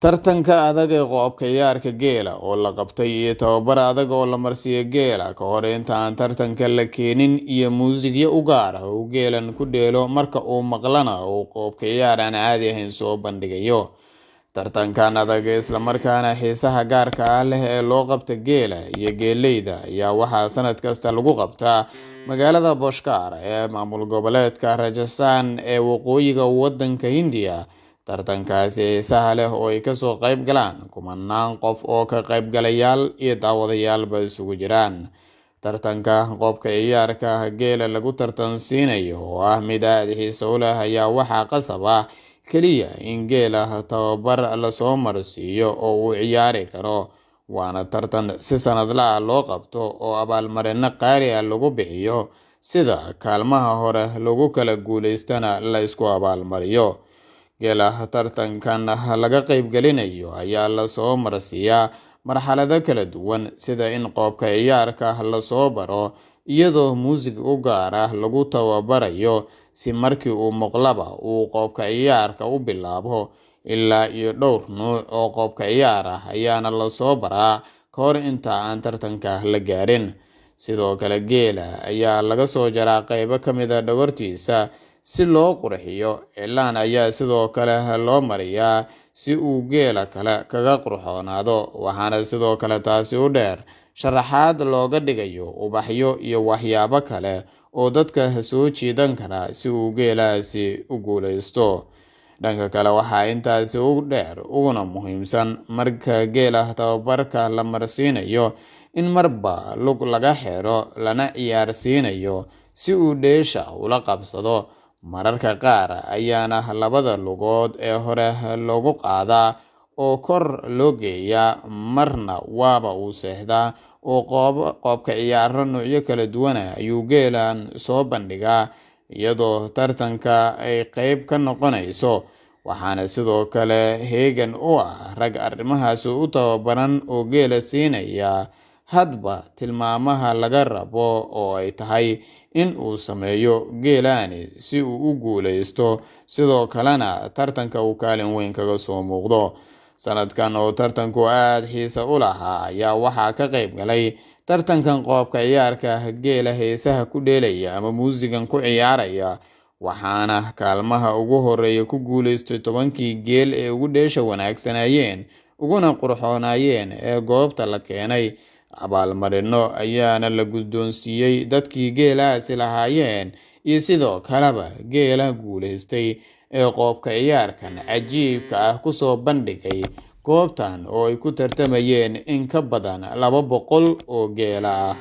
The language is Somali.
Tartanka adag ee qoobka ciyaarka geela oo la qabtay iyo tababar adag oo la marsiiyay geela ka hor inta aan tartanka la keenin iyo muusigyo u gaar ah oo geelan ku dheelo marka uu maqlana uu qoobka ciyaar aan caadi ahayn soo bandhigayo. Tartankan adag isla markaana xiisaha gaarka ah leh ee loo qabta geela iyo geeleyda ayaa waxaa sanad kasta lagu qabtaa magaalada Boshkar ee maamul goboleedka Rajasthan ee waqooyiga waddanka Hindiya. Tartankaasi xiisaha leh oo ay kasoo qayb galaan kumanaan qof oo ka qaybgalayaal iyo daawadayaalba isugu jiraan. Tartanka qoobka ciyaarka geela lagu tartansiinayo oo ah mid aad xiiso u leh ayaa waxaa qasab ah kaliya in geela tababar lasoo marsiiyo oo uu ciyaari karo. Waana tartan si sanadle ah loo qabto oo abaalmarino qaali ah lagu bixiyo, sida kaalmaha hore lagu kala guuleystana la isku abaalmariyo. Geela tartankan laga qaybgelinayo ayaa lasoo marsiiyaa marxalado kala duwan, sida in qoobka ciyaarka lasoo baro iyadoo muusig u gaar ah lagu tababarayo si markii uu maqlaba uu qoobka ciyaarka u bilaabo. Ilaa iyo dhowr nuuc oo qoobka ciyaar ah ayaana lasoo baraa ka hor inta aan tartanka la gaarin. Sidoo kale geela ayaa laga soo jaraa qaybo ka mid ah dhabartiisa si loo qurxiyo. Cilaan ayaa sidoo kale loo mariyaa si uu geela kale kaga qurxoonaado, waxaana sidoo kale taasi u dheer sharaxaad looga dhigayo ubaxyo iyo waxyaabo kale oo dadka soo jiidan kara si uu geelaasi u guuleysto. Dhanka kale, waxaa intaasi u dheer uguna muhiimsan, marka geela tababarka la marsiinayo in marba lug laga xiro lana ciyaarsiinayo si uu dheesha ula qabsado. Mararka qaar ayaana labada lugood ee hore loogu qaadaa oo kor loo geeyaa, marna waaba uu seexdaa oo qoobka ciyaaro noocyo kala duwan ah ayuu geelan soo bandhigaa iyadoo tartanka ay qayb ka noqonayso. Waxaana sidoo kale heegan u ah rag arrimahaasi u tababaran oo geela siinaya hadba tilmaamaha laga rabo oo ay tahay in uu sameeyo geelani si uu u guuleysto, sidoo kalena tartanka uu kaalin weyn kaga soo muuqdo. Sanadkan oo tartanku aad xiiso u lahaa ayaa waxaa ka qayb galay tartankan qoobka ciyaarka geela heesaha ku dheelaya ama muusigan ku ciyaaraya, waxaana kaalmaha ugu horeeya ku guuleystay 10kii geel ee ugu dheesha wanaagsanayeen uguna qurxoonayeen ee goobta la keenay. Abaalmarino ayaana la guddoonsiiyey dadkii geelaasi lahaayeen iyo sidoo kaleba geela guuleystay ee qoobka ciyaarkan cajiibka ah kusoo bandhigay goobtan oo ay ku tartamayeen in ka badan 200 oo geela ah.